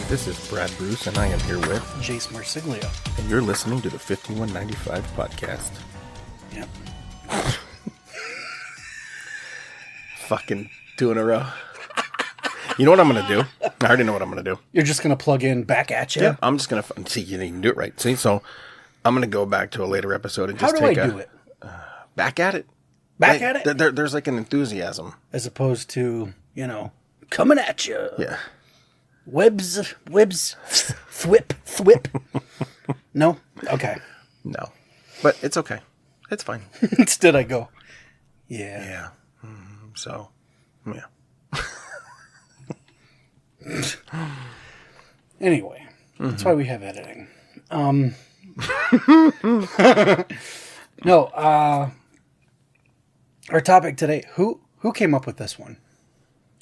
This is Brad Bruce, and I am here with Jase Marsiglio. And you're listening to the 5195 podcast. Yep. Fucking 2 in a row. You know what I'm going to do? I already know what I'm going to do. You're just going to plug in back at you? Yeah, I'm just going to... See, you didn't even do it right. See, so I'm going to go back to a later episode and just How do I do it? Back at it. Back at it? There's like an enthusiasm. As opposed to, coming at you. Yeah. Webs, thwip. No? Okay. No. But it's okay. It's fine. Instead I go, yeah. Yeah. So, yeah. Anyway, that's why we have editing. No, our topic today, who came up with this one?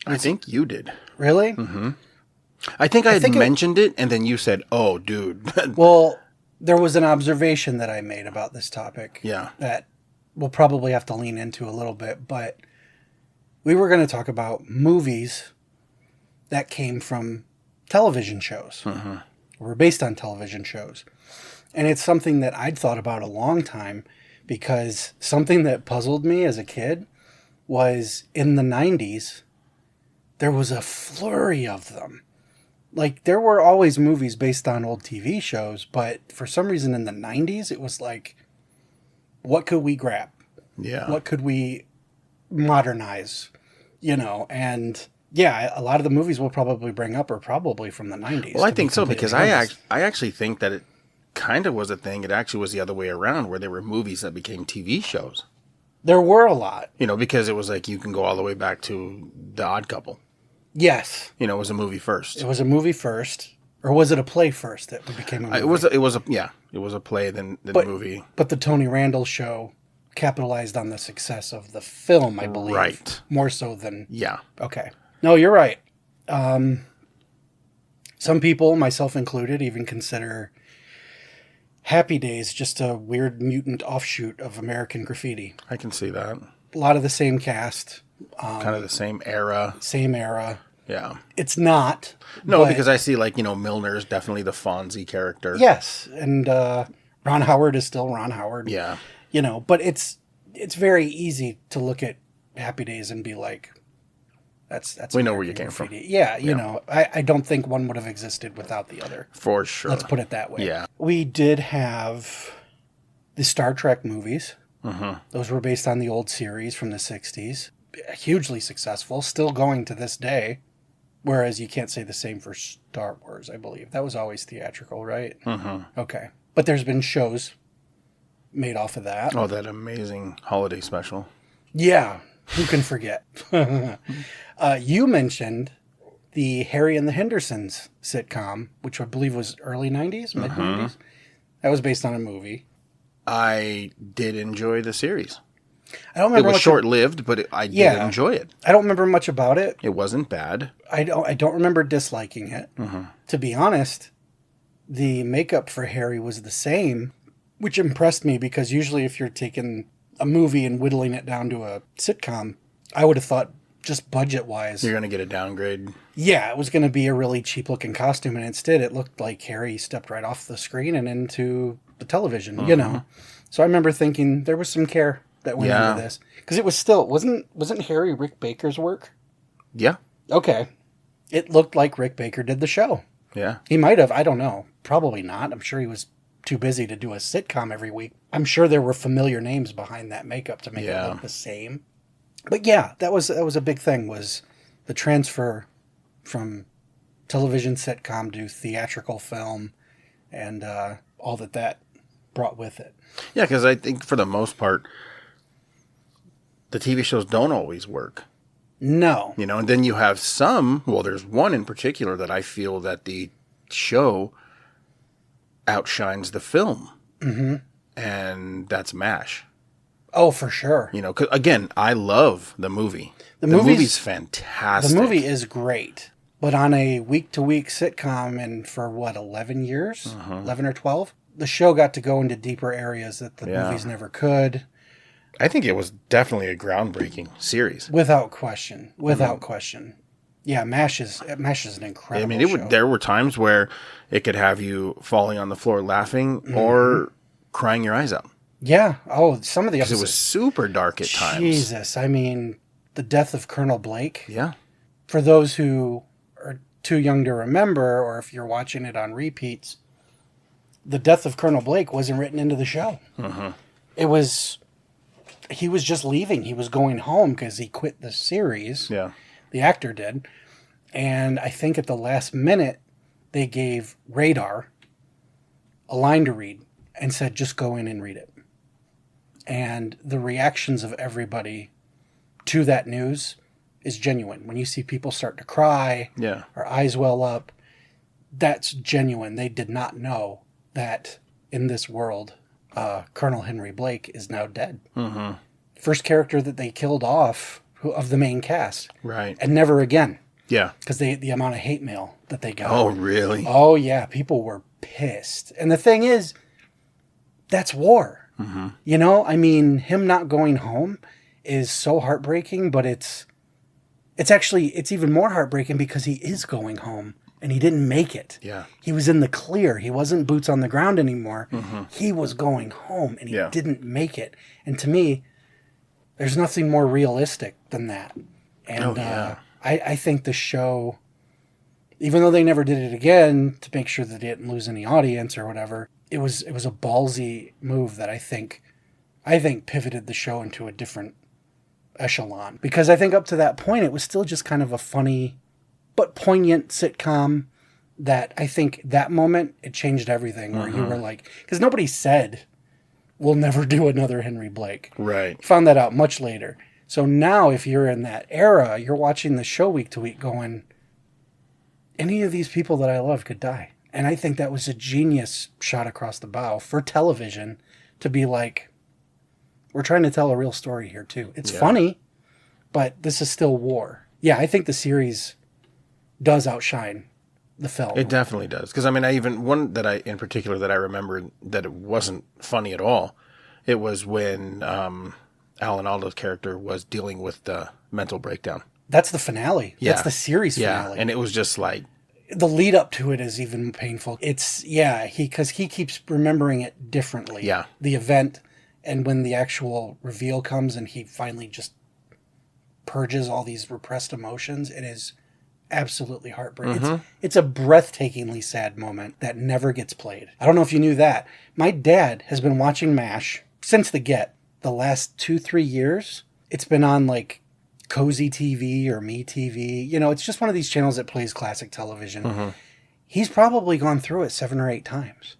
I think you did. Really? Mm-hmm. I think I had mentioned it, and then you said, oh, dude. Well, there was an observation that I made about this topic. Yeah. That we'll probably have to lean into a little bit, but we were going to talk about movies that came from television shows. Mm-hmm. Or were based on television shows. And it's something that I'd thought about a long time, because something that puzzled me as a kid was in the 90s, there was a flurry of them. Like, there were always movies based on old TV shows, but for some reason in the 90s, it was like, what could we grab? Yeah. What could we modernize? And yeah, a lot of the movies we'll probably bring up are probably from the 90s. Well, I think so, because I actually think that it kind of was a thing. It actually was the other way around, where there were movies that became TV shows. There were a lot. Because it was like, you can go all the way back to The Odd Couple. Yes. It was a movie first. It was a movie first. Or was it a play first that became a movie? It was a play, then a movie. But the Tony Randall show capitalized on the success of the film, I believe. Right. More so than... Yeah. Okay. No, you're right. Some people, myself included, even consider Happy Days just a weird mutant offshoot of American Graffiti. I can see that. A lot of the same cast. Kind of the same era. Same era. Yeah. It's not. No, because I see, Milner is definitely the Fonzie character. Yes. And Ron Howard is still Ron Howard. Yeah. But it's very easy to look at Happy Days and be like, that's we know where you came from. Yeah, I don't think one would have existed without the other. For sure. Let's put it that way. Yeah. We did have the Star Trek movies. Mm-hmm. Those were based on the old series from the 60s. Hugely successful, still going to this day. Whereas you can't say the same for Star Wars, I believe. That was always theatrical, right? Mm-hmm. Okay. But there's been shows made off of that. Oh, that amazing holiday special. Yeah. Who can forget? You mentioned the Harry and the Hendersons sitcom, which I believe was early 90s, mid 90s. That was based on a movie. I did enjoy the series. I don't remember. It was short-lived, but I did enjoy it. I don't remember much about it. It wasn't bad. I don't remember disliking it. Mm-hmm. To be honest, the makeup for Harry was the same, which impressed me, because usually if you're taking a movie and whittling it down to a sitcom, I would have thought, just budget-wise, you're going to get a downgrade. Yeah, it was going to be a really cheap-looking costume, and instead it looked like Harry stepped right off the screen and into the television, So I remember thinking there was some care that went into this. Because it was still... Wasn't Harry Rick Baker's work? Yeah. Okay. It looked like Rick Baker did the show. Yeah. He might have. I don't know. Probably not. I'm sure he was too busy to do a sitcom every week. I'm sure there were familiar names behind that makeup to make it look the same. But yeah, that was a big thing, was the transfer from television sitcom to theatrical film, and all that brought with it. Yeah, because I think for the most part, the TV shows don't always work. No. And then you have some, well, there's one in particular that I feel that the show outshines the film. Mm-hmm. And that's MASH. Oh, for sure. 'Cause again, I love the movie. The movie's fantastic. The movie is great. But on a week-to-week sitcom, and for 11 years? 11 or 12? The show got to go into deeper areas that the movies never could. I think it was definitely a groundbreaking series. Without question. Without question. Yeah, MASH is an incredible I mean, show. there were times where it could have you falling on the floor laughing or crying your eyes out. Yeah. Oh, some of the Because episodes. it was super dark at times. Jesus. I mean, the death of Colonel Blake. Yeah. For those who are too young to remember, or if you're watching it on repeats, the death of Colonel Blake wasn't written into the show. It was, he was just leaving. He was going home because he quit the series. Yeah. The actor did. And I think at the last minute, they gave Radar a line to read and said, just go in and read it. And the reactions of everybody to that news is genuine. When you see people start to cry, Yeah. or eyes well up, that's genuine. They did not know that in this world, Colonel Henry Blake is now dead. First character that they killed off of the main cast. Right. And never again. Yeah. Because the amount of hate mail that they got. Oh, really? Oh, yeah. People were pissed. And the thing is, that's war. You know, I mean, him not going home is so heartbreaking, but it's even more heartbreaking because he is going home and he didn't make it. Yeah. He was in the clear. He wasn't boots on the ground anymore. He was going home and he didn't make it. And to me, there's nothing more realistic than that. And I think the show, even though they never did it again to make sure that they didn't lose any audience or whatever, it was a ballsy move that I think pivoted the show into a different echelon. Because I think up to that point, it was still just kind of a funny but poignant sitcom that I think that moment, it changed everything. Where you were like, because nobody said, we'll never do another Henry Blake. Right. Found that out much later. So now if you're in that era, you're watching the show week to week going, any of these people that I love could die. And I think that was a genius shot across the bow for television to be like, we're trying to tell a real story here too. It's funny, but this is still war. Yeah, I think the series does outshine the film. It definitely does. Because, I mean, one that in particular that I remember that it wasn't funny at all, it was when Alan Alda's character was dealing with the mental breakdown. That's the finale. Yeah. That's the series finale. Yeah, and it was just like... The lead up to it is even painful. It's, because he keeps remembering it differently. Yeah. The event, and when the actual reveal comes and he finally just purges all these repressed emotions, it is absolutely heartbreaking. It's a breathtakingly sad moment that never gets played. I don't know if you knew that. My dad has been watching MASH since the last 2-3 years. It's been on like Cozy TV or Me TV. You know, it's just one of these channels that plays classic television. He's probably gone through it 7 or 8 times.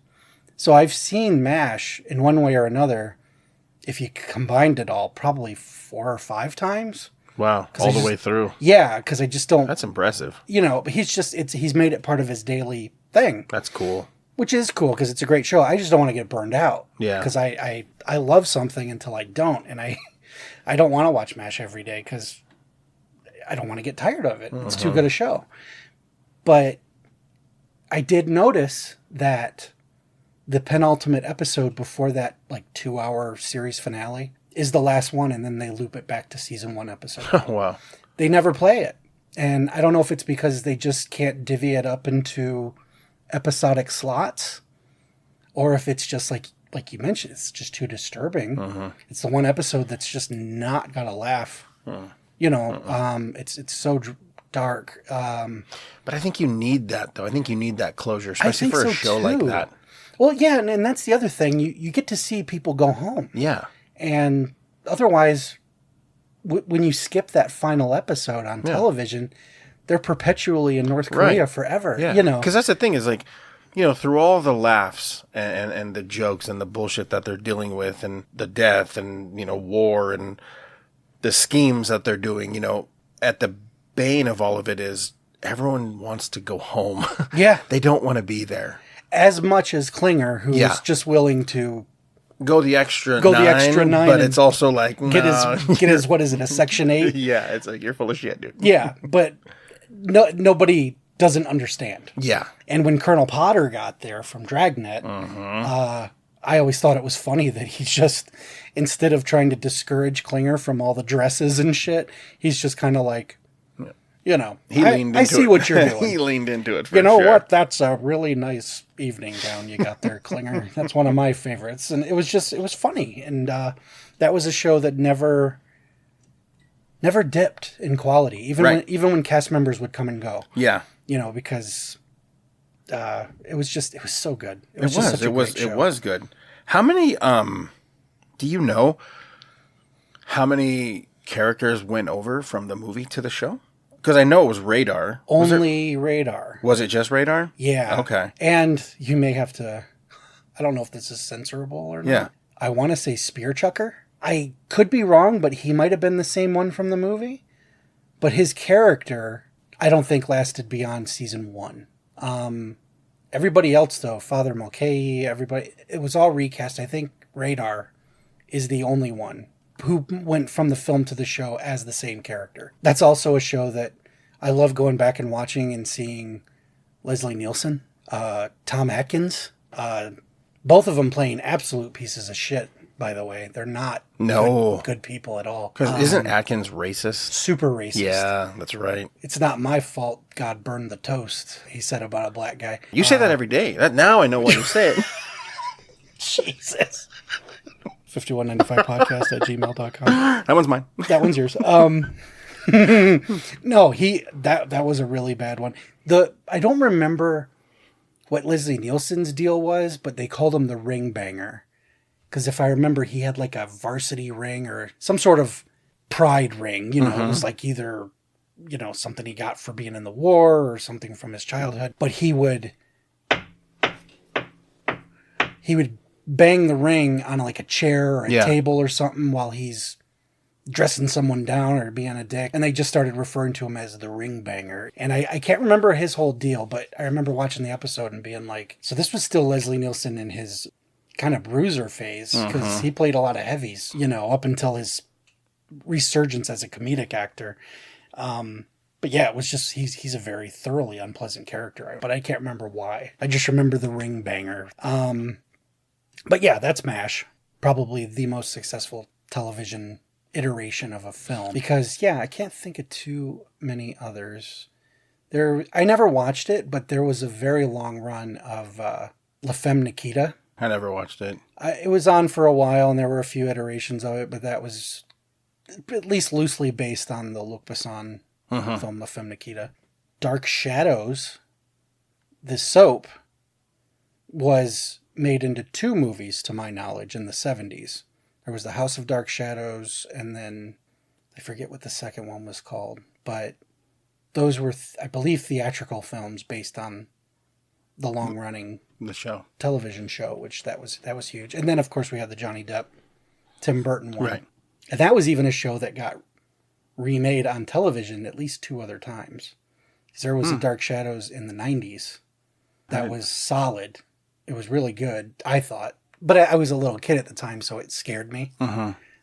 So I've seen MASH in one way or another, if you combined it all, probably 4 or 5 times. Wow, all the way through. Yeah, because I just don't... That's impressive. You know, but he's made it part of his daily thing. That's cool. Which is cool, because it's a great show. I just don't want to get burned out. Yeah. Because I love something until I don't, and I don't want to watch MASH every day, because I don't want to get tired of it. It's too good a show. But I did notice that the penultimate episode before that, like, 2-hour series finale is the last one, and then they loop it back to season 1 episode. Wow. They never play it. And I don't know if it's because they just can't divvy it up into episodic slots, or if it's just like you mentioned, it's just too disturbing. It's the one episode that's just not got a laugh. You know, it's so dark. But I think you need that, though. I think you need that closure, especially for a show like that. Well, yeah, and that's the other thing. You get to see people go home. Yeah. And otherwise, when you skip that final episode on television, they're perpetually in North Korea forever. Yeah. You know, because that's the thing is, like, you know, through all the laughs and the jokes and the bullshit that they're dealing with and the death and, you know, war and the schemes that they're doing, you know, at the bane of all of it is everyone wants to go home. Yeah. They don't want to be there. As much as Klinger, who is just willing to go the extra nine, but it's also like, get his what is it, a Section 8? Yeah, it's like, you're full of shit, dude. Yeah, but nobody doesn't understand. Yeah. And when Colonel Potter got there from Dragnet, I always thought it was funny that he just, instead of trying to discourage Klinger from all the dresses and shit, he's just kind of like, You know, He leaned into I see it. what you're doing. He leaned into it for You know sure. what? That's a really nice evening gown you got there, Klinger. That's one of my favorites. And it was funny. And that was a show that never dipped in quality, even when cast members would come and go. Yeah. You know, because it was so good. It was. Just such a great show. It was good. How many do you know how many characters went over from the movie to the show? Because I know it was Radar. Only Radar. Was it just Radar? Yeah. Okay. And you may have to, I don't know if this is censorable or not. Yeah. I want to say Spear Chucker. I could be wrong, but he might have been the same one from the movie. But his character, I don't think lasted beyond season 1. Everybody else, though, Father Mulcahy, everybody, it was all recast. I think Radar is the only one who went from the film to the show as the same character. That's also a show that I love going back and watching and seeing Leslie Nielsen, Tom Atkins, both of them playing absolute pieces of shit, by the way. They're not good people at all. Because isn't Atkins racist? Super racist. Yeah, that's right. It's not my fault God burned the toast, he said about a black guy. You say that every day. Now I know what you said. Jesus. 5195podcast@gmail.com. That one's mine. That one's yours. No, that was a really bad one. I don't remember what Leslie Nielsen's deal was, but they called him the ring banger. Because if I remember, he had like a varsity ring or some sort of pride ring. You know, It was like either, something he got for being in the war or something from his childhood. But he would bang the ring on like a chair or a table or something while he's dressing someone down or being a dick. And they just started referring to him as the ring banger. And I can't remember his whole deal, but I remember watching the episode and being like, so this was still Leslie Nielsen in his kind of bruiser phase, because he played a lot of heavies, up until his resurgence as a comedic actor. But yeah, it was just, he's a very thoroughly unpleasant character, but I can't remember why. I just remember the ring banger. But yeah, that's MASH. Probably the most successful television iteration of a film. Because, yeah, I can't think of too many others. I never watched it, but there was a very long run of La Femme Nikita. I never watched it. It was on for a while, and there were a few iterations of it, but that was at least loosely based on the Luc Besson film La Femme Nikita. Dark Shadows, the soap, was made into 2 movies, to my knowledge, in the 70s. There was The House of Dark Shadows, and then I forget what the second one was called, but those were, I believe, theatrical films based on the long-running television show, which that was huge. And then, of course, we had the Johnny Depp, Tim Burton one. Right. And that was even a show that got remade on television at least 2 other times. There was a Dark Shadows in the 90s that was solid. It was really good, I thought. But I was a little kid at the time, so it scared me.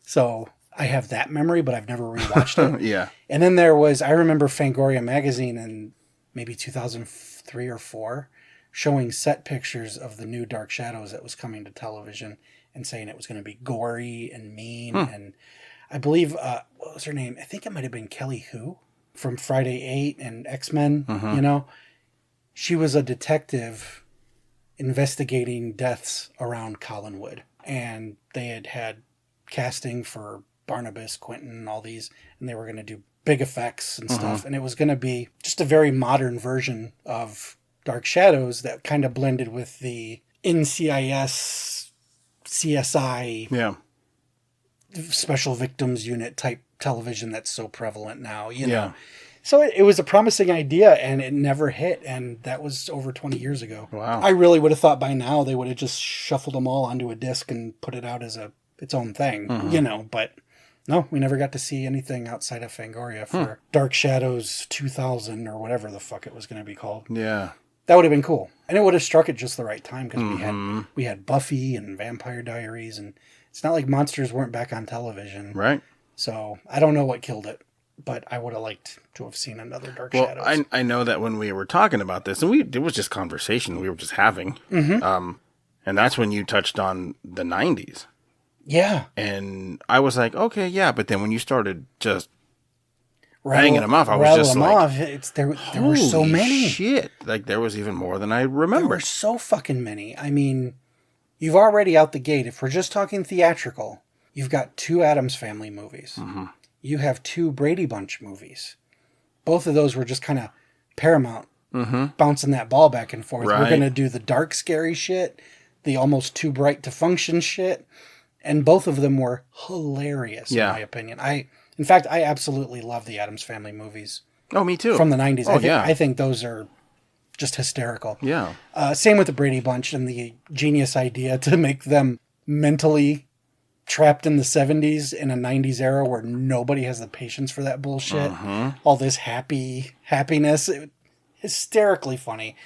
So I have that memory, but I've never rewatched it. Yeah. And then there was, I remember Fangoria magazine in maybe 2003 or 4 showing set pictures of the new Dark Shadows that was coming to television and saying it was going to be gory and mean. And I believe, what was her name? I think it might have been Kelly Hu from Friday 8 and X-Men, She was a detective investigating deaths around Collinwood. And they had casting for Barnabas, Quentin, all these, and they were going to do big effects and stuff. And it was going to be just a very modern version of Dark Shadows that kind of blended with the NCIS, CSI, Special Victims Unit type television that's so prevalent now, know. So it was a promising idea, and it never hit, and that was over 20 years ago. Wow. I really would have thought by now they would have just shuffled them all onto a disc and put it out as its own thing, but no, we never got to see anything outside of Fangoria for Dark Shadows 2000 or whatever the fuck it was going to be called. Yeah. That would have been cool. And it would have struck at just the right time, because we had Buffy and Vampire Diaries, and it's not like monsters weren't back on television. Right. So I don't know what killed it, but I would have liked to have seen another Dark Shadows. I know that when we were talking about this, and it was just conversation we were just having, and that's when you touched on the 90s. Yeah. And I was like, okay, yeah, but then when you started just banging them off. I was rattle just them like, off. There were so holy many. shit. Like, there was even more than I There remember. were so fucking many. I mean, you've already out the gate. If we're just talking theatrical, you've got 2 Addams Family movies. Mm-hmm. You have 2 Brady Bunch movies. Both of those were just kind of Paramount bouncing that ball back and forth. Right. We're going to do the dark, scary shit, the almost too bright to function shit. And both of them were hilarious, in my opinion. In fact, I absolutely love the Addams Family movies. Oh, me too. From the 90s. Oh, I think those are just hysterical. Yeah. Same with the Brady Bunch and the genius idea to make them mentally trapped in the 70s in a 90s era where nobody has the patience for that bullshit. All this happiness. Hysterically funny.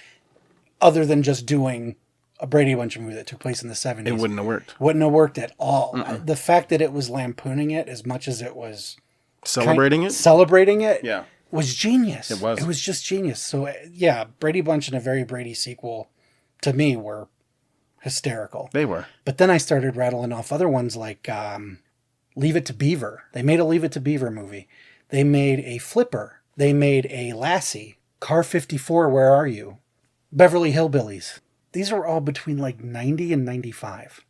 Other than just doing a Brady Bunch movie that took place in the 70s. It wouldn't have worked. Wouldn't have worked at all. The fact that it was lampooning it as much as it was... Celebrating it? Yeah. Was genius. It was. It was just genius. So, yeah, Brady Bunch and a Very Brady sequel, to me, were hysterical. They were. But then I started rattling off other ones like Leave It to Beaver. They made a Leave It to Beaver movie. They made a Flipper. They made a Lassie. Car 54, Where Are You? Beverly Hillbillies. These were all between like 90 and 95.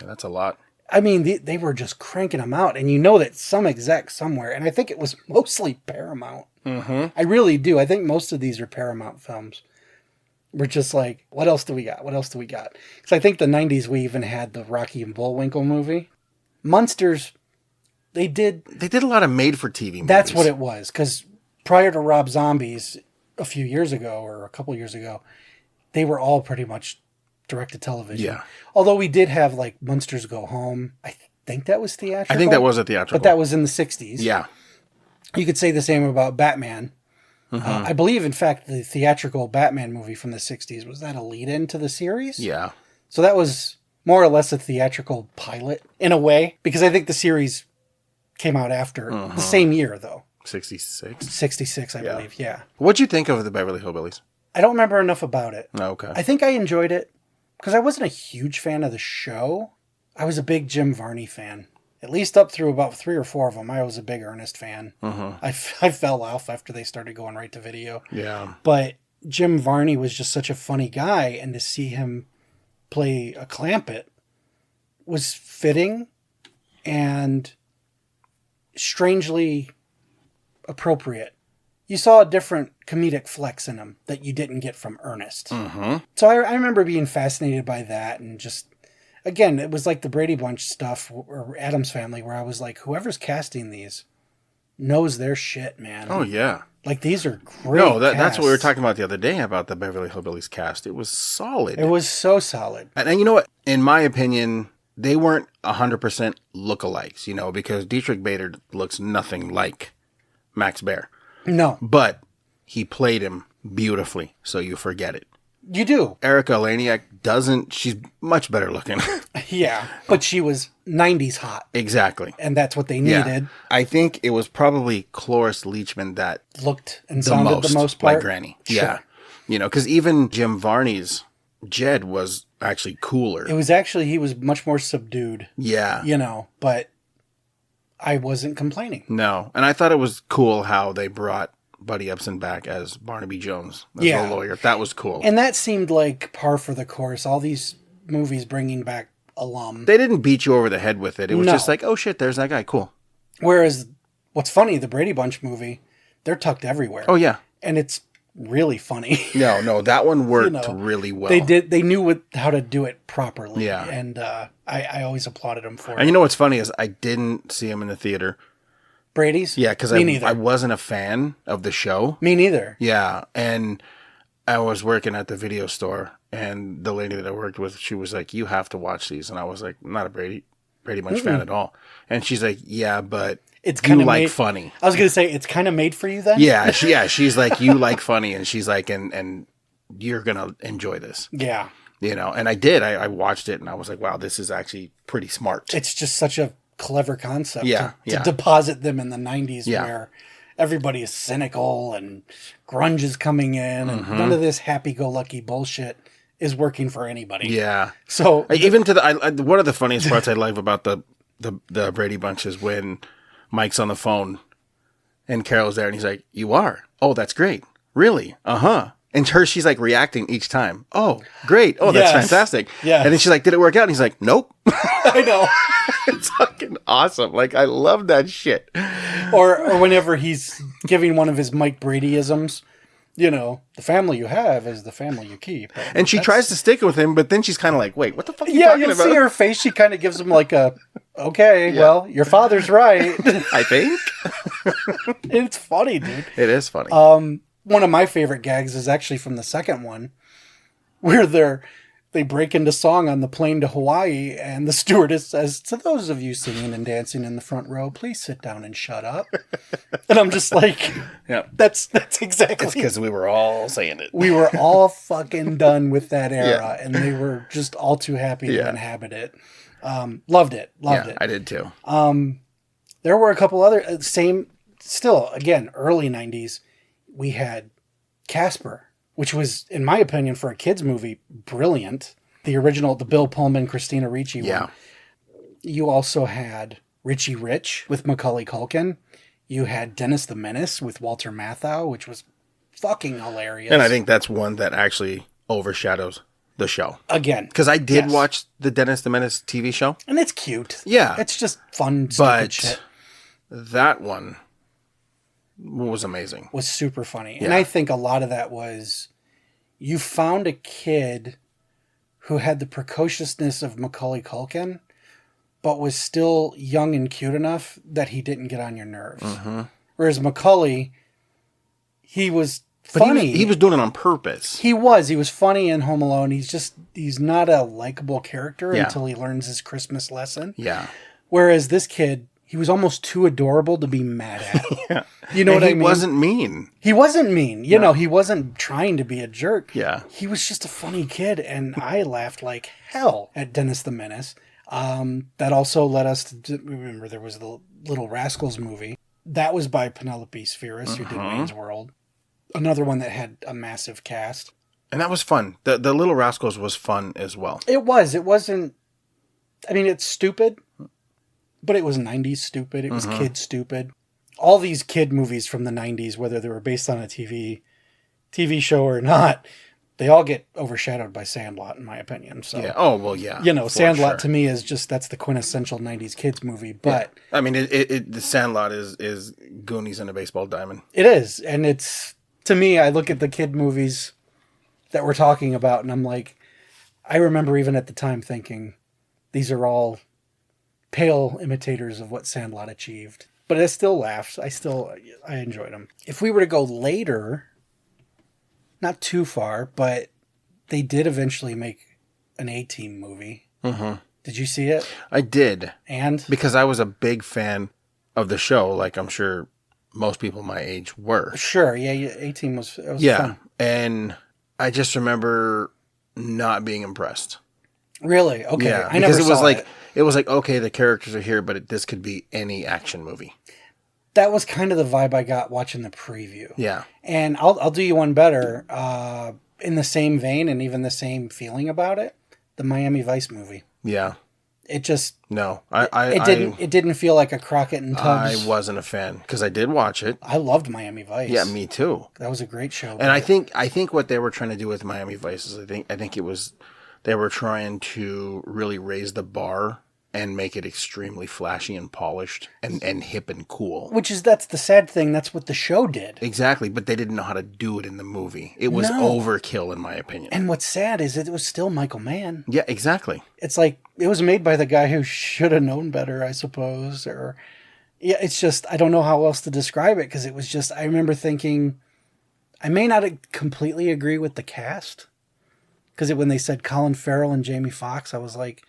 Yeah, that's a lot. I mean, they were just cranking them out. And you know that some exec somewhere, and I think it was mostly Paramount. I really do. I think most of these are Paramount films. We're just like, what else do we got? What else do we got? Because I think the 90s we even had the Rocky and Bullwinkle movie. Munsters, they did a lot of made-for-TV movies. That's what it was. Because prior to Rob Zombie's a few years ago, or a couple years ago, they were all pretty much direct-to-television. Yeah. Although we did have like Munsters Go Home. I think that was theatrical. I think that was a theatrical. But that was in the 60s. Yeah. You could say the same about Batman. I believe, in fact, the theatrical Batman movie from the 60s, was that a lead-in to the series? Yeah. So that was more or less a theatrical pilot, in a way, because I think the series came out after, the same year, though. 66? 66, I believe, yeah. What'd you think of the Beverly Hillbillies? I don't remember enough about it. Okay. I think I enjoyed it, because I wasn't a huge fan of the show. I was a big Jim Varney fan. At least up through about 3 or 4 of them, I was a big Ernest fan. I fell off after they started going right to video. Yeah. But Jim Varney was just such a funny guy, and to see him play a Clampett was fitting and strangely appropriate. You saw a different comedic flex in him that you didn't get from Ernest. So I remember being fascinated by that, and just... Again, it was like the Brady Bunch stuff, or Addams Family, where I was like, whoever's casting these knows their shit, man. Oh, yeah. Like, these are great. No, that's what we were talking about the other day about the Beverly Hillbillies cast. It was solid. It was so solid. And you know what? In my opinion, they weren't 100% lookalikes, you know, because Dietrich Bader looks nothing like Max Baer. No. But he played him beautifully, so you forget it. You do. Erica Eleniak doesn't. She's much better looking. Yeah, but she was 90s hot. Exactly. And that's what they needed. Yeah. I think it was probably Cloris Leachman that looked and sounded the most part. like Granny. Sure. Yeah. You know, because even Jim Varney's Jed was actually cooler. It was actually, he was much more subdued. Yeah. You know, but I wasn't complaining. No. And I thought it was cool how they brought Buddy Epson back as Barnaby Jones, as a lawyer. That was cool. And that seemed like par for the course. All these movies bringing back alum. They didn't beat you over the head with it. It was just like, oh shit, there's that guy. Cool. Whereas, what's funny, the Brady Bunch movie, they're tucked everywhere. Oh yeah. And it's really funny. No, that one worked really well. They knew how to do it properly. Yeah. And I always applauded them for it. And you know what's funny is I didn't see him in the theater. Brady's? Yeah, because I wasn't a fan of the show. Me neither. Yeah, and I was working at the video store, and the lady that I worked with, she was like, you have to watch these. And I was like, I'm not a Brady Bunch fan at all. And she's like, yeah, but it's kind of like funny. I was going to say, it's kind of made for you then? Yeah, she's like, you like funny. And she's like, and you're going to enjoy this. Yeah. You know, and I did. I watched it, and I was like, wow, this is actually pretty smart. It's just such a clever concept to yeah. deposit them in the 90s where everybody is cynical and grunge is coming in and none of this happy-go-lucky bullshit is working for anybody. Yeah. So even to one of the funniest parts I like about the Brady Bunch is when Mike's on the phone And Carol's there, and he's like, "You are? Oh, that's great. Really? Uh-huh." And she's like reacting each time. "Oh, great. Oh, that's fantastic." Yeah. And then she's like, "Did it work out?" And he's like, "Nope." I know. It's fucking awesome. Like, I love that shit. Or whenever he's giving one of his Mike Bradyisms, you know, the family you have is the family you keep. And she tries to stick with him, but then she's kind of like, "Wait, what the fuck are you yeah, talking you'll about?" see her face. She kind of gives him like a, okay, well, your father's right. I think. It's funny, dude. It is funny. One of my favorite gags is actually from the second one, where they break into song on the plane to Hawaii, and the stewardess says, "To those of you singing and dancing in the front row, please sit down and shut up." And I'm just like, Yeah. that's exactly. It's because we were all saying it. We were all fucking done with that era, and they were just all too happy to inhabit it. Loved it. Loved it. I did too. There were a couple other still again early '90s. We had Casper, which was, in my opinion, for a kids movie, brilliant. The original, the Bill Pullman, Christina Ricci one. You also had Richie Rich with Macaulay Culkin. You had Dennis the Menace with Walter Matthau, which was fucking hilarious. And I think that's one that actually overshadows the show. Again. Because I did watch the Dennis the Menace TV show. And it's cute. Yeah. It's just fun, stupid shit. That one was amazing. Was super funny. Yeah. And I think a lot of that was, you found a kid who had the precociousness of Macaulay Culkin, but was still young and cute enough that he didn't get on your nerves. Mm-hmm. Whereas Macaulay, he was funny. He was doing it on purpose. He was funny in Home Alone. He's not a likable character until he learns his Christmas lesson. Yeah. Whereas this kid, he was almost too adorable to be mad at. You know what I mean? He wasn't mean. He wasn't mean. You know, he wasn't trying to be a jerk. Yeah. He was just a funny kid, and I laughed like hell at Dennis the Menace. That also led us to remember there was the Little Rascals movie. That was by Penelope Spheris, who did Wayne's World. Another one that had a massive cast. And that was fun. The Little Rascals was fun as well. It was. It wasn't... I mean, it's stupid, but it was 90s stupid. It was kid stupid. All these kid movies from the 90s, whether they were based on a TV show or not, they all get overshadowed by Sandlot, in my opinion. So, yeah. Oh, well, yeah. You know, Sandlot to me is just, that's the quintessential 90s kids movie. But I mean, the Sandlot is Goonies and a baseball diamond. It is. And it's, to me, I look at the kid movies that we're talking about, and I'm like, I remember even at the time thinking, these are all pale imitators of what Sandlot achieved. But I still laughed. I enjoyed them. If we were to go later, not too far, but they did eventually make an A-Team movie. Mm-hmm. Did you see it? I did. And? Because I was a big fan of the show, like I'm sure most people my age were. Sure, yeah, A-Team was fun. And I just remember not being impressed. Really? Okay. Yeah, I never saw it. It was like, okay, the characters are here, but this could be any action movie. That was kind of the vibe I got watching the preview. Yeah. And I'll do you one better. In the same vein and even the same feeling about it, the Miami Vice movie. Yeah. It just... No. It didn't feel like a Crockett and Tubbs. I wasn't a fan, because I did watch it. I loved Miami Vice. Yeah, me too. That was a great show. And I think what they were trying to do with Miami Vice is I think it was they were trying to really raise the bar and make it extremely flashy and polished and hip and cool. That's the sad thing. That's what the show did. Exactly, but they didn't know how to do it in the movie. It was overkill, in my opinion. And what's sad is it was still Michael Mann. Yeah, exactly. It's like, it was made by the guy who should have known better, I suppose. Or, yeah, it's just, I don't know how else to describe it, because it was just, I remember thinking, I may not completely agree with the cast. Because when they said Colin Farrell and Jamie Foxx, I was like,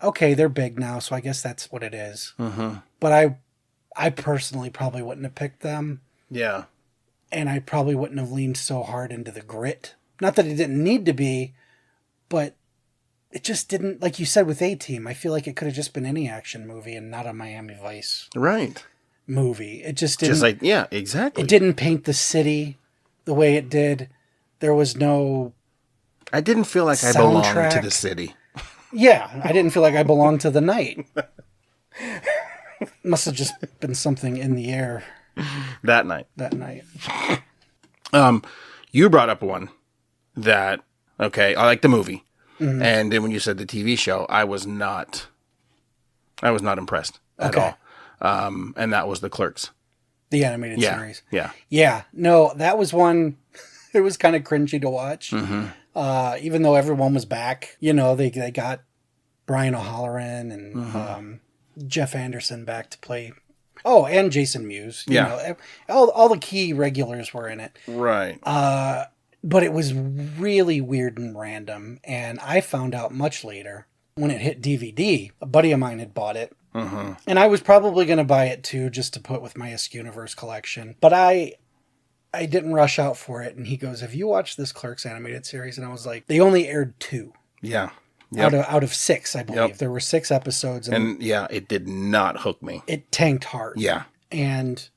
okay, they're big now, so I guess that's what it is. Mm-hmm. But I personally probably wouldn't have picked them. Yeah. And I probably wouldn't have leaned so hard into the grit. Not that it didn't need to be, but it just didn't, like you said with A-Team, I feel like it could have just been any action movie and not a Miami Vice movie. It just didn't. Just like, yeah, exactly. It didn't paint the city the way it did. There was no... I didn't feel like I belonged to the city. Yeah, I didn't feel like I belonged to the night. Must have just been something in the air That night. That night. You brought up one that, okay, I like the movie. Mm-hmm. And then when you said the TV show, I was not impressed at all. And that was the Clerks. The animated series. Yeah. Yeah. No, that was one, it was kind of cringy to watch. Mm-hmm. Even though everyone was back, they got Brian O'Halloran and Jeff Anderson back to play. Oh, and Jason Mewes. All the key regulars were in it. Right. But it was really weird and random. And I found out much later when it hit DVD. A buddy of mine had bought it. Mm-hmm. And I was probably going to buy it too, just to put with my Universe collection. But I didn't rush out for it. And he goes, "Have you watched this Clerks animated series?" And I was like, they only aired 2. Yeah. Yep. Out of 6, I believe. Yep. There were 6 episodes. And it did not hook me. It tanked hard. Yeah. And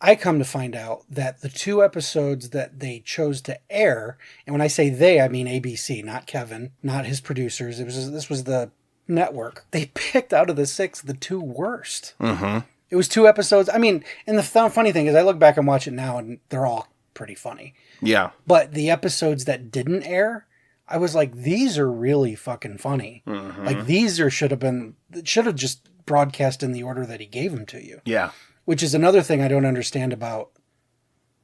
I come to find out that the 2 episodes that they chose to air, and when I say they, I mean ABC, not Kevin, not his producers. This was the network. They picked out of the 6 the 2 worst. Mm-hmm. It was 2 episodes. I mean, and the funny thing is I look back and watch it now and they're all pretty funny. Yeah. But the episodes that didn't air, I was like, these are really fucking funny. Mm-hmm. Like these should have just broadcast in the order that he gave them to you. Yeah. Which is another thing I don't understand about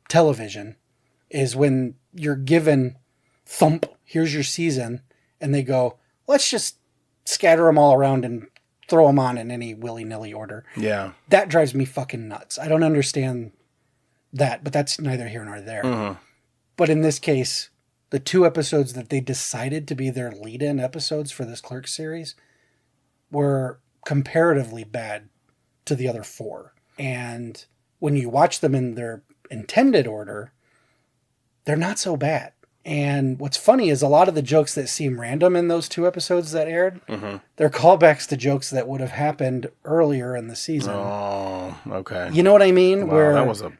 television is when you're given thump, here's your season, and they go, let's just scatter them all around and throw them on in any willy-nilly order. Yeah. That drives me fucking nuts. I don't understand that, but that's neither here nor there. Mm-hmm. But in this case, the 2 episodes that they decided to be their lead-in episodes for this Clerks series were comparatively bad to the other 4. And when you watch them in their intended order, they're not so bad. And what's funny is a lot of the jokes that seem random in those 2 episodes that aired, mm-hmm. they're callbacks to jokes that would have happened earlier in the season. Oh, okay. You know what I mean? Wow, that was a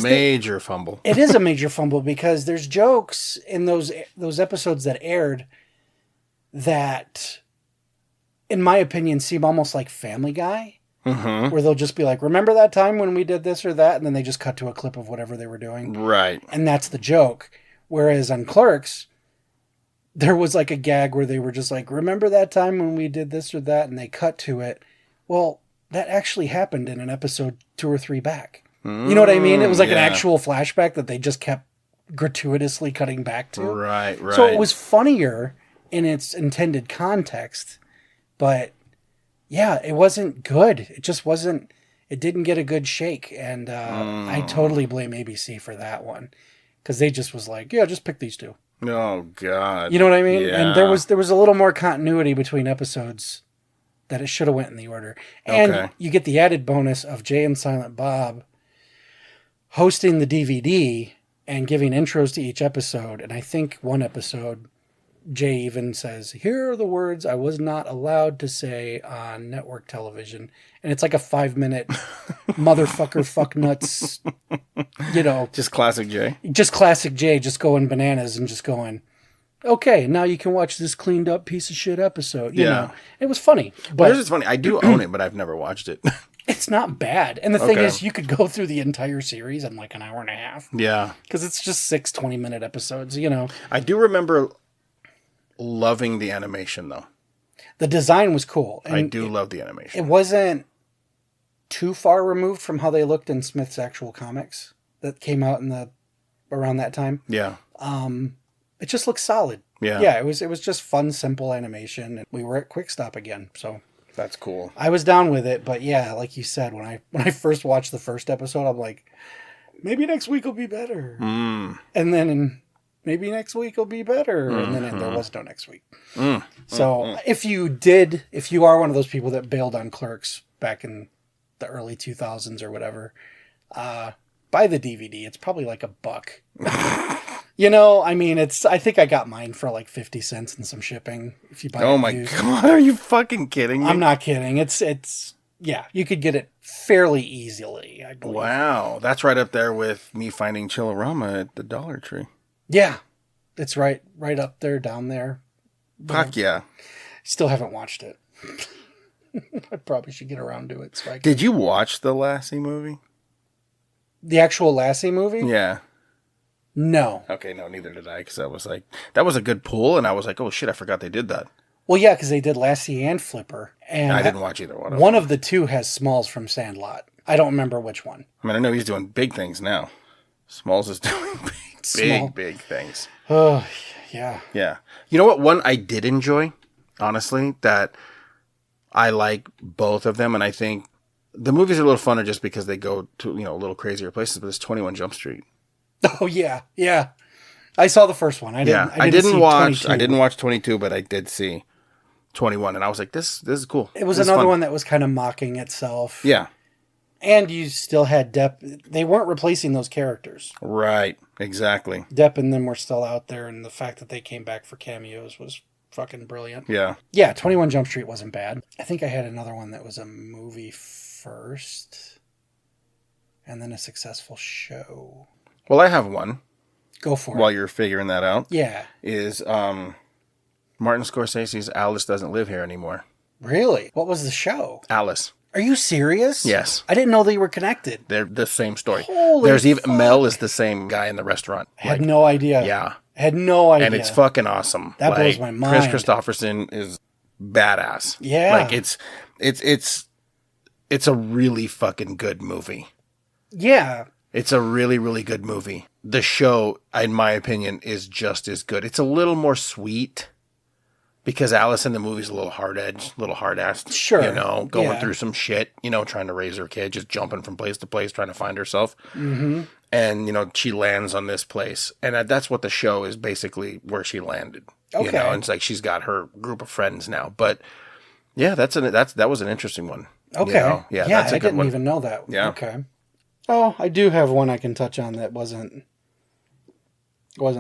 major fumble. It is a major fumble because there's jokes in those episodes that aired that, in my opinion, seem almost like Family Guy. Mm-hmm. Where they'll just be like, remember that time when we did this or that? And then they just cut to a clip of whatever they were doing. Right. And that's the joke. Whereas on Clerks, there was like a gag where they were just like, remember that time when we did this or that? And they cut to it. Well, that actually happened in an episode 2 or 3 back. You know what I mean? It was like an actual flashback that they just kept gratuitously cutting back to. Right. So it was funnier in its intended context, but yeah, it wasn't good. It just wasn't, it didn't get a good shake. And I totally blame ABC for that one. Because they just was like, yeah, just pick these 2. Oh, God. You know what I mean? Yeah. And there was a little more continuity between episodes that it should have went in the order. And you get the added bonus of Jay and Silent Bob hosting the DVD and giving intros to each episode. And I think one episode, Jay even says, here are the words I was not allowed to say on network television. And it's like a 5-minute motherfucker fuck nuts, Just classic Jay. Just classic Jay, just going bananas and just going, okay, now you can watch this cleaned up piece of shit episode. You know, it was funny. But it's funny. I do own it, but I've never watched it. It's not bad. And the thing is, you could go through the entire series in like an hour and a half. Yeah. Because it's just 6 20-minute episodes, I do remember loving the animation, though. The design was cool. And I do love the animation. It wasn't too far removed from how they looked in Smith's actual comics that came out around that time. Yeah. It just looked solid. Yeah. Yeah, it was just fun, simple animation. And we were at Quick Stop again, so that's cool. I was down with it, but yeah, like you said, when I first watched the first episode, I'm like, maybe next week will be better. And then maybe next week will be better. And then there was no next week. So if you are one of those people that bailed on Clerks back in the early 2000s or whatever, buy the DVD. It's probably like $1. I mean, I think I got mine for like 50 cents and some shipping. If you buy it. Oh my God, are you fucking kidding me? I'm not kidding. It's you could get it fairly easily, I believe. Wow. That's right up there with me finding Chillerama at the Dollar Tree. Yeah. It's right up there, down there. Fuck yeah. Still haven't watched it. I probably should get around to it. Did you watch the Lassie movie? The actual Lassie movie? Yeah. No. Okay, no, neither did I, because I was like, that was a good pull, and I was like, oh shit, I forgot they did that. Well, yeah, because they did Lassie and Flipper. And I didn't watch either one of them. One of the two has Smalls from Sandlot. I don't remember which one. I mean, I know he's doing big things now. Smalls is doing big things. Oh, yeah. Yeah. You know what? One I did enjoy, honestly, that I like both of them, and I think the movies are a little funner just because they go to, a little crazier places, but it's 21 Jump Street. Oh, yeah. Yeah. I saw the first one. I didn't watch 22, but I did see 21, and I was like, this is cool. It was another one that was kind of mocking itself. Yeah. And you still had Depp. They weren't replacing those characters. Right. Exactly. Depp and them were still out there, and the fact that they came back for cameos was fucking brilliant. Yeah. Yeah, 21 Jump Street wasn't bad. I think I had another one that was a movie first, and then a successful show. Well, I have one. Go for it. While you're figuring that out. Yeah. Is Martin Scorsese's Alice Doesn't Live Here Anymore. Really? What was the show? Alice. Are you serious? Yes. I didn't know they were connected. They're the same story. Holy There's even fuck. Mel is the same guy in the restaurant. I had no idea. Yeah. I had no idea. And it's fucking awesome. That blows my mind. Chris Christopherson is badass. Yeah. Like it's a really fucking good movie. Yeah. It's a really, really good movie. The show, in my opinion, is just as good. It's a little more sweet because Alice in the movie is a little hard-edged, a little hard-assed. Sure. Going through some shit, trying to raise her kid, just jumping from place to place, trying to find herself. Mm-hmm. And, she lands on this place. And that's what the show is basically where she landed. Okay. And it's like she's got her group of friends now. But, yeah, that was an interesting one. Okay. Yeah, that's a good didn't one. even know that. Yeah. Okay. Oh, I do have one I can touch on that wasn't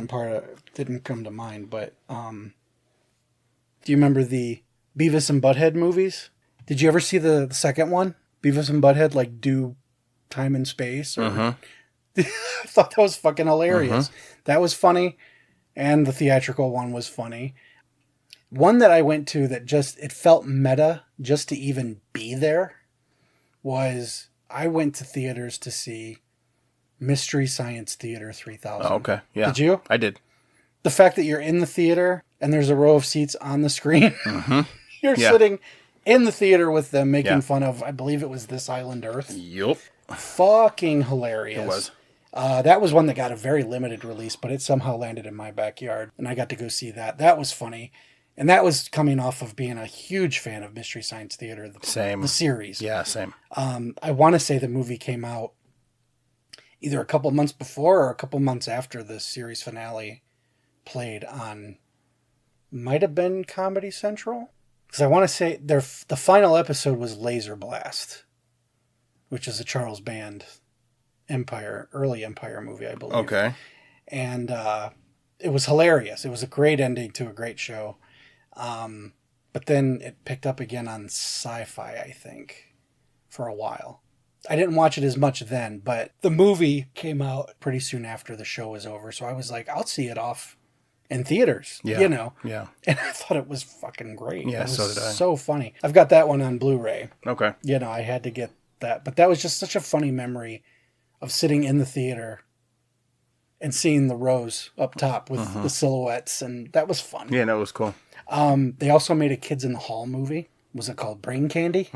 part of, didn't come to mind, but do you remember the Beavis and Butthead movies? Did you ever see the second one? Beavis and Butthead do time and space? Or, I thought that was fucking hilarious. That was funny, and the theatrical one was funny. One that I went to that it felt meta just to even be there was I went to theaters to see Mystery Science Theater 3000. Oh, okay. Yeah. Did you? I did. The fact that you're in the theater and there's a row of seats on the screen, you're sitting in the theater with them making fun of, I believe it was This Island Earth. Yup. Fucking hilarious. It was. That was one that got a very limited release, but it somehow landed in my backyard, and I got to go see that. That was funny. And that was coming off of being a huge fan of Mystery Science Theater, the series. Yeah, same. I want to say the movie came out either a couple months before or a couple months after the series finale played on, might have been Comedy Central. Because I want to say the final episode was Laser Blast, which is a Charles Band early Empire movie, I believe. Okay. And it was hilarious. It was a great ending to a great show. But then it picked up again on Sci-Fi, I think, for a while. I didn't watch it as much then, but the movie came out pretty soon after the show was over. So I was like, I'll see it off in theaters, Yeah. Yeah. And I thought it was fucking great. Yeah, it was so did I. so funny. I've got that one on Blu-ray. Okay. I had to get that. But that was just such a funny memory of sitting in the theater and seeing the rows up top with the silhouettes, and that was fun. Yeah, no, it was cool. They also made a Kids in the Hall movie. Was it called Brain Candy?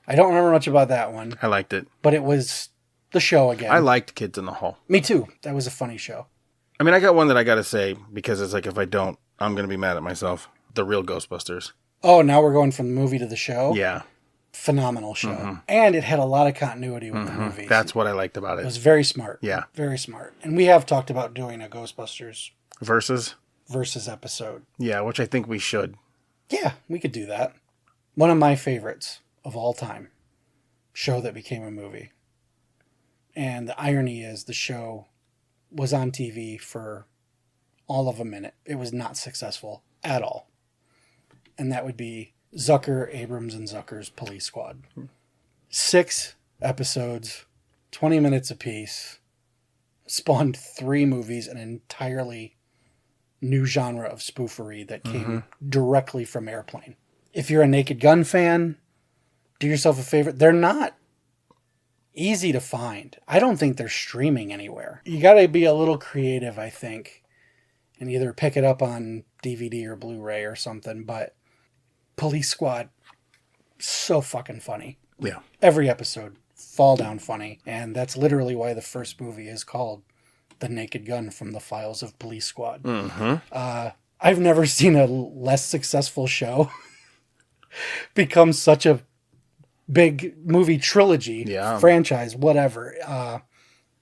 I don't remember much about that one. I liked it. But it was the show again. I liked Kids in the Hall. Me too. That was a funny show. I mean, I got one that I got to say, because it's like, if I don't, I'm going to be mad at myself. The Real Ghostbusters. Oh, now we're going from the movie to the show? Yeah. Phenomenal show. And it had a lot of continuity with the movies. That's what I liked about it. It was very smart. Yeah. Very smart. And we have talked about doing a Ghostbusters Versus episode. Yeah, which I think we should. Yeah, we could do that. One of my favorites of all time. Show that became a movie. And the irony is the show was on TV for all of a minute. It was not successful at all. And that would be Zucker, Abrams, and Zucker's Police Squad. 6 episodes, 20 minutes apiece, spawned 3 movies, an entirely new genre of spoofery that came directly from Airplane. If you're a Naked Gun fan, do yourself a favor. They're not easy to find. I don't think they're streaming anywhere. You got to be a little creative, I think, and either pick it up on DVD or Blu-ray or something. But Police Squad, so fucking funny. Yeah. Every episode, fall down funny. And that's literally why the first movie is called The Naked Gun from the Files of Police Squad. I've never seen a less successful show become such a big movie trilogy, franchise, whatever.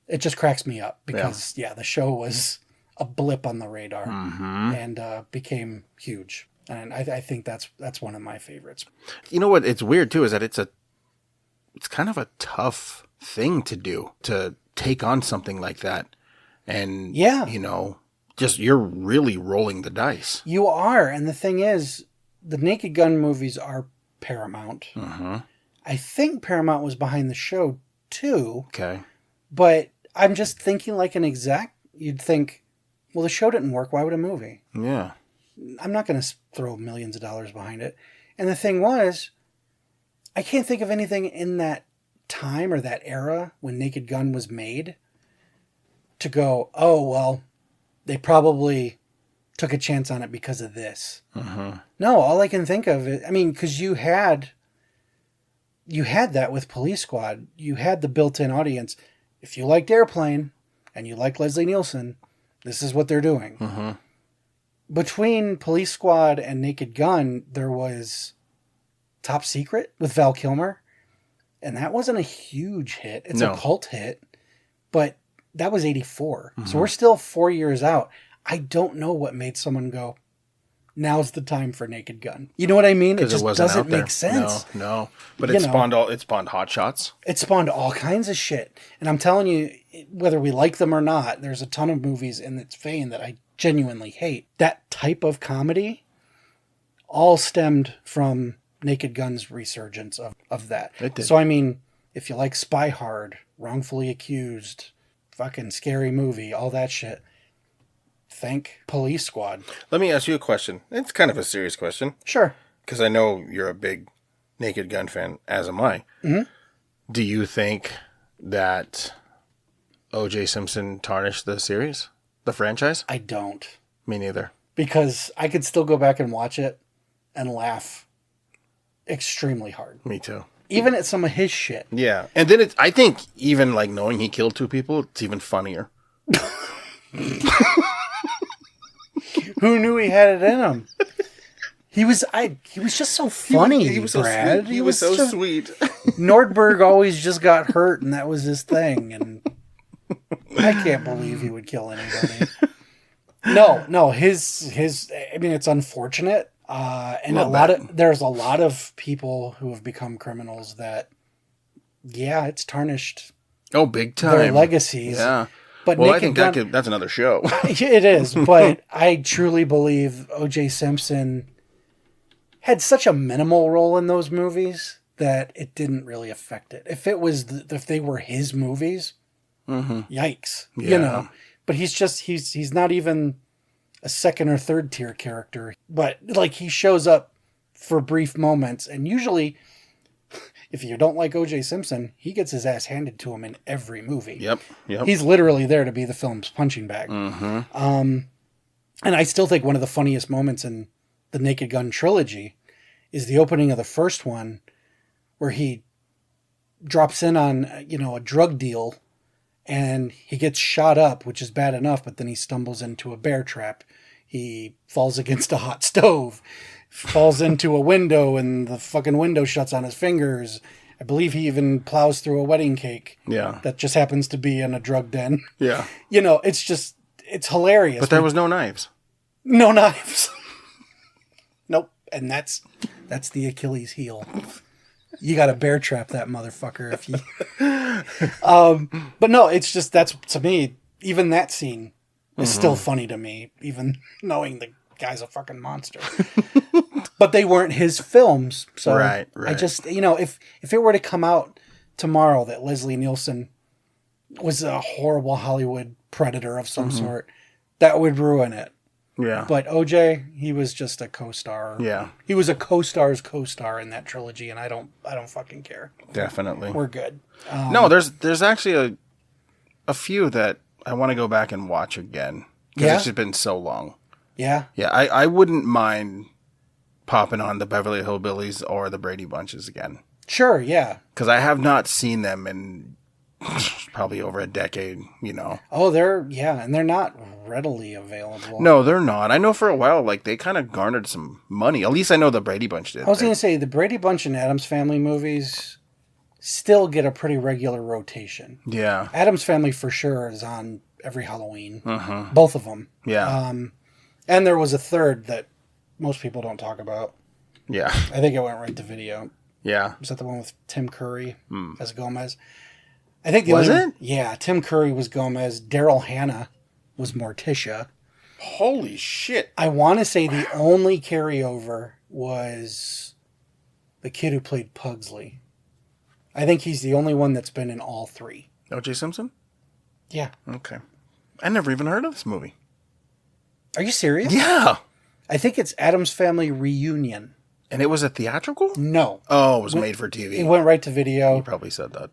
It just cracks me up because, the show was a blip on the radar and became huge. And I think that's one of my favorites. You know what? It's weird, too, is that it's kind of a tough thing to do, to take on something like that. And, just you're really rolling the dice. You are. And the thing is, the Naked Gun movies are Paramount. I think Paramount was behind the show, too. Okay. But I'm just thinking like an exec. You'd think, well, the show didn't work. Why would a movie? Yeah. I'm not going to throw millions of dollars behind it. And the thing was, I can't think of anything in that time or that era when Naked Gun was made to go, oh, well, they probably took a chance on it because of this. No, all I can think of is, because you had that with Police Squad. You had the built-in audience. If you liked Airplane and you like Leslie Nielsen, this is what they're doing. Between Police Squad and Naked Gun, there was Top Secret with Val Kilmer. And that wasn't a huge hit. It's a cult hit. But that was 84. So we're still 4 years out. I don't know what made someone go, now's the time for Naked Gun. You know what I mean? It just doesn't make sense. No. But it spawned Hot Shots. It spawned all kinds of shit. And I'm telling you, whether we like them or not, there's a ton of movies in its vein that I genuinely hate. That type of comedy all stemmed from Naked Gun's resurgence of that. It did. So, if you like Spy Hard, Wrongfully Accused, fucking Scary Movie, all that shit, thank Police Squad. Let me ask you a question. It's kind of a serious question. Sure. Because I know you're a big Naked Gun fan, as am I. Do you think that O.J. Simpson tarnished the series? The franchise? I don't. Me neither. Because I could still go back and watch it and laugh extremely hard. Me too. Even at some of his shit. Yeah. And then I think even like knowing he killed 2 people, it's even funnier. Who knew he had it in him? He was just so funny, he was Brad. So sweet. He was so sweet. Nordberg always just got hurt, and that was his thing. And I can't believe he would kill anybody. No, his. It's unfortunate, and there's a lot of people who have become criminals that, it's tarnished. Oh, big time. Their legacies. Yeah. But I think that's another show. It is, but I truly believe O.J. Simpson had such a minimal role in those movies that it didn't really affect it. If they were his movies, yikes, But he's not even a second or third tier character. But like he shows up for brief moments, and usually, if you don't like O.J. Simpson, he gets his ass handed to him in every movie. Yep. He's literally there to be the film's punching bag. And I still think one of the funniest moments in the Naked Gun trilogy is the opening of the first one, where he drops in on, a drug deal, and he gets shot up, which is bad enough, but then he stumbles into a bear trap. He falls against a hot stove, falls into a window, and the fucking window shuts on his fingers. I believe he even plows through a wedding cake. Yeah. That just happens to be in a drug den. Yeah. It's hilarious. But there was no knives. No knives. Nope. And that's the Achilles heel. You got to bear trap that motherfucker if you. But no, it's just, that's, to me, even that scene is still funny to me, even knowing the guy's a fucking monster. But they weren't his films, so right. I just, if it were to come out tomorrow that Leslie Nielsen was a horrible Hollywood predator of some sort, that would ruin it. Yeah. But OJ, he was just a co-star. Yeah. He was a co-star's co-star in that trilogy, and I don't fucking care. Definitely. We're good. No, there's actually a few that I want to go back and watch again. Because it's just been so long. Yeah? Yeah, I wouldn't mind popping on the Beverly Hillbillies or the Brady Bunches again. Sure, yeah. Because I have not seen them in probably over a decade, you know. Oh, and they're not readily available. No, they're not. I know for a while, like, they kind of garnered some money. At least I know the Brady Bunch did. I was going to say, the Brady Bunch and Addams Family movies still get a pretty regular rotation. Yeah. Addams Family for sure is on every Halloween. Mm-hmm. Both of them. Yeah. And there was a third that most people don't talk about. Yeah. I think it went right to video. Yeah. Was that the one with Tim Curry Hmm. as Gomez? I think Was it? Yeah, Tim Curry was Gomez. Daryl Hannah was Morticia. Holy shit. I want to say the only carryover was the kid who played Pugsley. I think he's the only one that's been in all three. O.J. Simpson? Yeah. Okay. I never even heard of this movie. Are you serious? Yeah. I think it's Addams Family Reunion. And it was a theatrical? No. Oh, it was made for TV. It went right to video. You probably said that.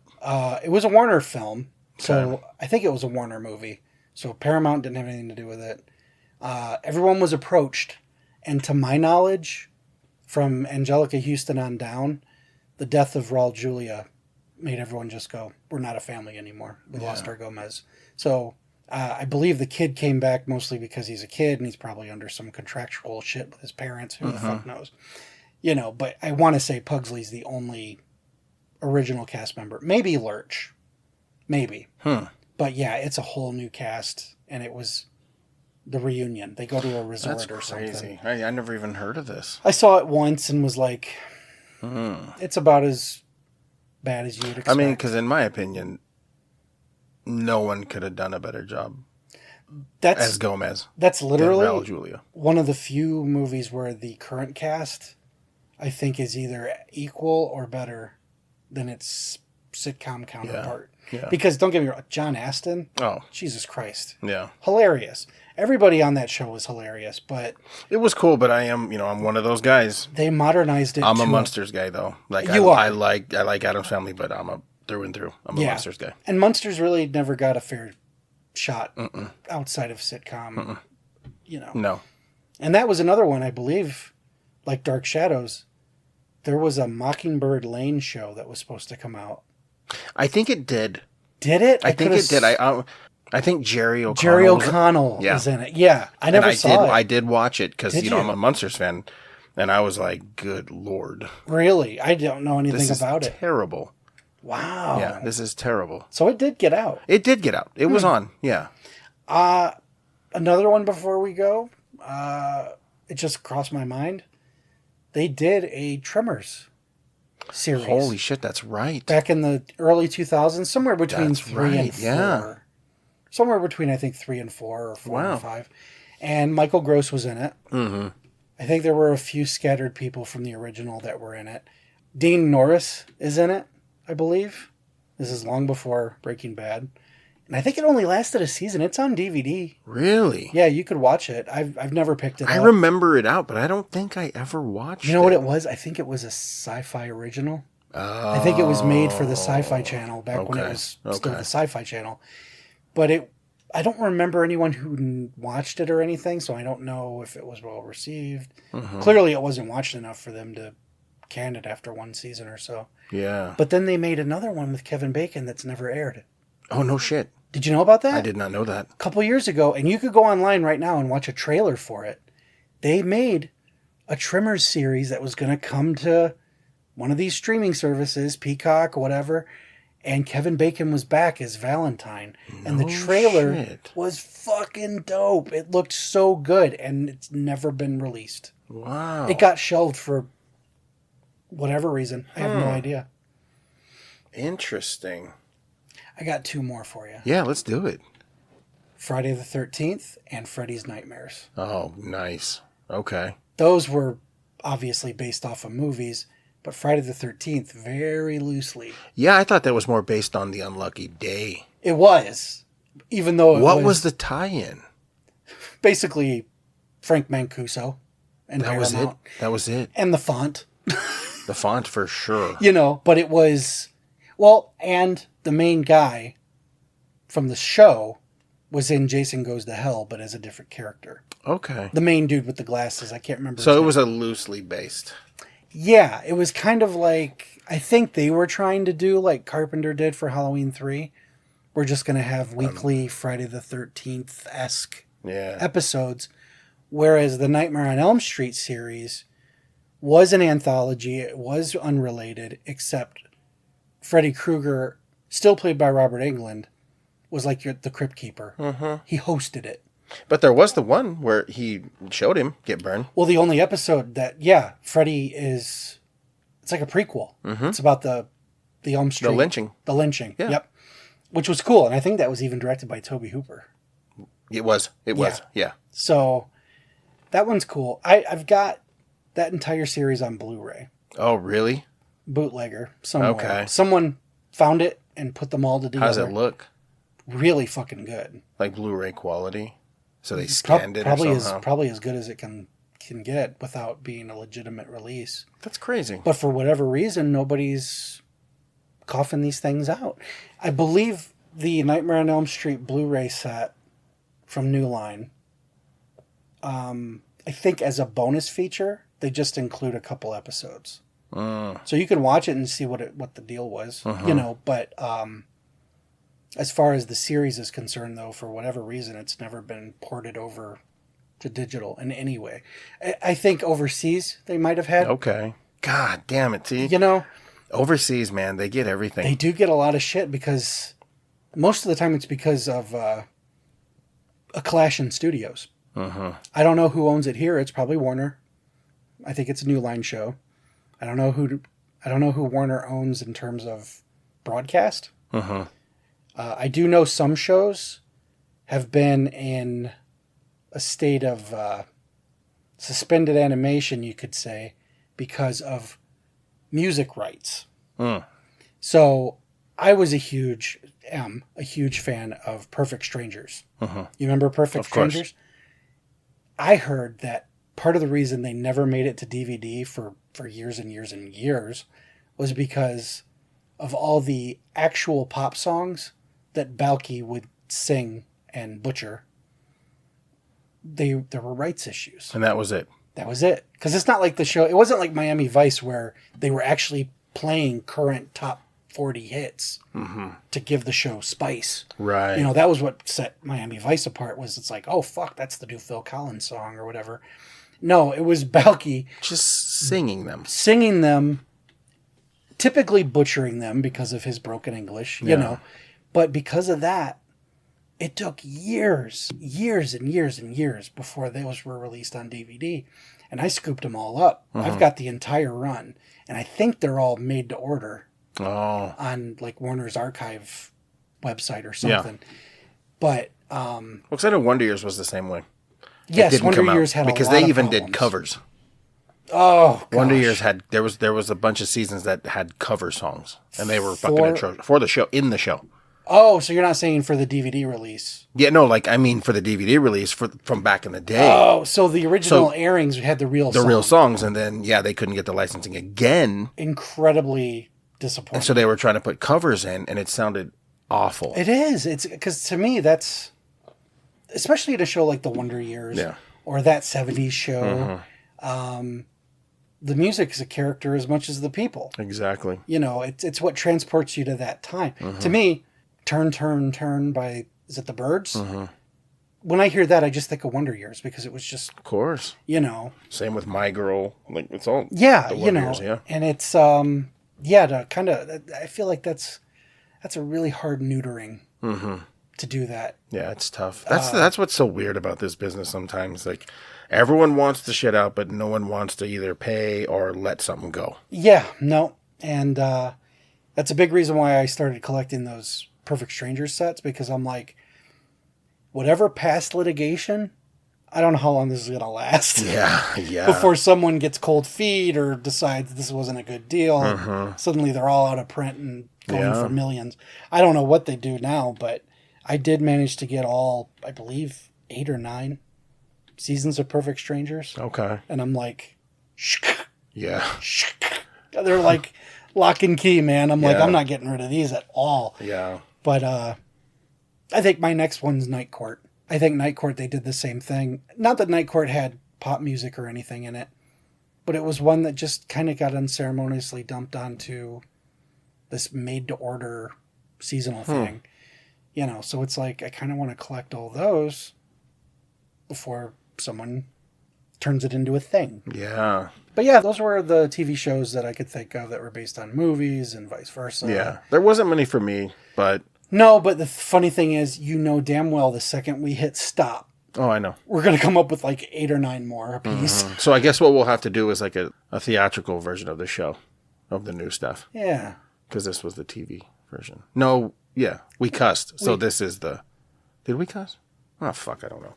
It was a Warner film, so Okay. I think it was a Warner movie. So Paramount didn't have anything to do with it. Everyone was approached, and to my knowledge, from Angelica Houston on down, the death of Raul Julia made everyone just go, we're not a family anymore. We lost our Gomez. So I believe the kid came back mostly because he's a kid, and he's probably under some contractual shit with his parents. Who the fuck knows? You know, but I want to say Pugsley's the only original cast member. Maybe Lurch. Maybe. But yeah, it's a whole new cast, and it was the reunion. They go to a resort or something. That's crazy. I never even heard of this. I saw it once and was like, it's about as bad as you would expect. I mean, because in my opinion, no one could have done a better job as Gomez. That's literally Raul Julia. one of the few movies where the current cast, I think, is either equal or better than its sitcom counterpart. Yeah. Because don't get me wrong, John Astin, Oh, Jesus Christ, yeah. hilarious. Everybody on that show was hilarious, but It was cool, but I'm one of those guys. they modernized it. I'm a to Munsters guy, though. Like You are. I like Addams Family, but I'm a through and through. I'm a Munsters guy. And Munsters really never got a fair shot outside of sitcom. You know. No. And that was another one, I believe, like Dark Shadows. There was a Mockingbird Lane show that was supposed to come out. I think it did. Did it? I think it did. I think Jerry O'Connell. Jerry O'Connell is in it. Yeah, I never saw it. I did watch it because Did I'm you? a Munsters fan, and I was like, "Good Lord, Really? I don't know anything this is about it. terrible." Wow. Yeah, this is terrible. So it did get out. It did get out. It was on. Yeah. Another one before we go. It just crossed my mind. They did a Tremors series. Holy shit, that's right. Back in the early 2000s, somewhere between That's 3 and right, 4. yeah. Somewhere between, I think, 3 and 4 or 4 Wow. and 5. And Michael Gross was in it. Mm-hmm. I think there were a few scattered people from the original that were in it. Dean Norris is in it, I believe. This is long before Breaking Bad. And I think it only lasted a season. It's on DVD. Really? Yeah, you could watch it. I've never picked it up. I remember it out, but I don't think I ever watched it. You know what it was? I think it was a sci-fi original. Oh, I think it was made for the Sci-Fi Channel back when it Okay, was still okay. the Sci-Fi Channel. But I don't remember anyone who watched it or anything, so I don't know if it was well received. Mm-hmm. Clearly, it wasn't watched enough for them to can it after one season or so. Yeah. But then they made another one with Kevin Bacon that's never aired. Oh, no shit. Did you know about that? I did not know that. A couple years ago, and you could go online right now and watch a trailer for it. They made a Tremors series that was going to come to one of these streaming services, Peacock, whatever, and Kevin Bacon was back as Valentine. And the No trailer shit. was fucking dope. It looked so good, and it's never been released. Wow. It got shelved for whatever reason. I have no idea. Interesting. I got 2 more for you. Yeah, let's do it. Friday the 13th and Freddy's Nightmares. Oh, nice. Okay. Those were obviously based off of movies, but Friday the 13th very loosely. Yeah, I thought that was more based on the unlucky day. It was, even though What was the tie-in? basically Frank Mancuso and That was it. Paramount. That was it. And the font. The font for sure. But it was, and the main guy from the show was in Jason Goes to Hell, but as a different character. Okay. The main dude with the glasses, I can't remember. So it was a loosely based. Yeah, it was kind of like, I think they were trying to do like Carpenter did for Halloween 3. We're just going to have weekly Friday the 13th-esque episodes. Whereas the Nightmare on Elm Street series was an anthology. It was unrelated, except Freddy Krueger, still played by Robert Englund, was like the Crypt Keeper. Mm-hmm. He hosted it. But there was the one where he showed him get burned. Well, the only episode that, Freddy is... It's like a prequel. Mm-hmm. It's about the Elm Street... The lynching. The lynching, yeah. Yep. Which was cool, and I think that was even directed by Tobe Hooper. It was, yeah. So, that one's cool. I've got that entire series on Blu-ray. Oh, really? Bootlegger, somewhere. Okay. Someone found it and put them all together. How does it look? Really fucking good. Like Blu-ray quality? So they scanned it probably or somehow? Probably as good as it can get without being a legitimate release. That's crazy. But for whatever reason, nobody's coughing these things out. I believe the Nightmare on Elm Street Blu-ray set from New Line, I think as a bonus feature, they just include a couple episodes. So you can watch it and see what the deal was, but as far as the series is concerned, though, for whatever reason, it's never been ported over to digital in any way. I think overseas they might have had. Okay. God damn it, see? Overseas, man, they get everything. They do get a lot of shit because most of the time it's because of a clash in studios. I don't know who owns it here. It's probably Warner. I think it's a New Line show. I don't know who Warner owns in terms of broadcast. I do know some shows have been in a state of suspended animation, you could say, because of music rights. So I was a huge fan of Perfect Strangers. You remember Perfect Strangers? I heard that part of the reason they never made it to DVD for years and years and years was because of all the actual pop songs that Balky would sing and butcher. There were rights issues. And that was it. That was it. Because it's not like the show... It wasn't like Miami Vice where they were actually playing current top 40 hits to give the show spice. Right. That was what set Miami Vice apart, was it's like, oh, fuck, that's the new Phil Collins song or whatever. No, it was Balky... Just singing them. Singing them, typically butchering them because of his broken English, But because of that, it took years and years and years before those were released on DVD. And I scooped them all up. I've got the entire run. And I think they're all made to order on like Warner's Archive website or something. Yeah. But... because I know Wonder Years was the same way. Yes, Wonder Years had a lot of because they even problems. did covers. Oh, gosh. Wonder Years had... There was a bunch of seasons that had cover songs. And they were fucking atrocious. For the show. In the show. Oh, so you're not saying for the DVD release? Yeah, no, I mean for the DVD release from back in the day. Oh, so the original airings had the real songs, and then, they couldn't get the licensing again. Incredibly disappointing. And so they were trying to put covers in, and it sounded awful. It is. It's because to me, that's... Especially at a show like The Wonder Years or that 70s show, the music is a character as much as the people. Exactly. It's what transports you to that time. To me... Turn, Turn, Turn by, is it the Byrds? When I hear that, I just think of Wonder Years because it was just... Of course. Same with My Girl. Like, it's all... Yeah, Years, And it's, to kind of... I feel like that's a really hard neutering to do that. Yeah, it's tough. That's what's so weird about this business sometimes. Like, everyone wants to shit out, but no one wants to either pay or let something go. Yeah, no. And that's a big reason why I started collecting those Perfect Strangers sets, because I'm like, whatever past litigation, I don't know how long this is going to last. Yeah. Before someone gets cold feet or decides this wasn't a good deal. Suddenly they're all out of print and going for millions. I don't know what they do now, but I did manage to get all, I believe, 8 or 9 seasons of Perfect Strangers. Okay. And I'm like, Yeah. they're like lock and key, man. I'm like, Yeah. I'm not getting rid of these at all. Yeah. But I think my next one's Night Court. I think Night Court, they did the same thing. Not that Night Court had pop music or anything in it, but it was one that just kind of got unceremoniously dumped onto this made-to-order seasonal thing. You know, so it's like, I kind of want to collect all those before someone turns it into a thing. Yeah. But yeah, those were the TV shows that I could think of that were based on movies and vice versa. Yeah. There wasn't many for me, but... No, but the funny thing is, you know damn well the second we hit stop, Oh, I know. we're going to come up with like 8 or 9 more a piece. So I guess what we'll have to do is like a theatrical version of the show, of the new stuff. Yeah. Because this was the TV version. No, yeah, we cussed. So this is the... Did we cuss? Oh, fuck, I don't know.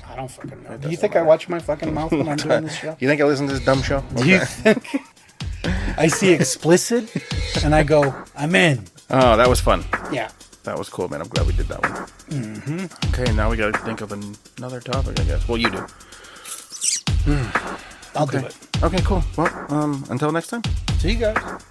I don't fucking know. Do you think I watch my fucking mouth when I'm doing this show? You think I listen to this dumb show? Do you think I see explicit and I go, I'm in? Oh, that was fun. Yeah. That was cool, man. I'm glad we did that one. Mm-hmm. Okay, now we got to think of another topic, I guess. Well, you do. I'll do it. Okay, cool. Well, until next time. See you guys.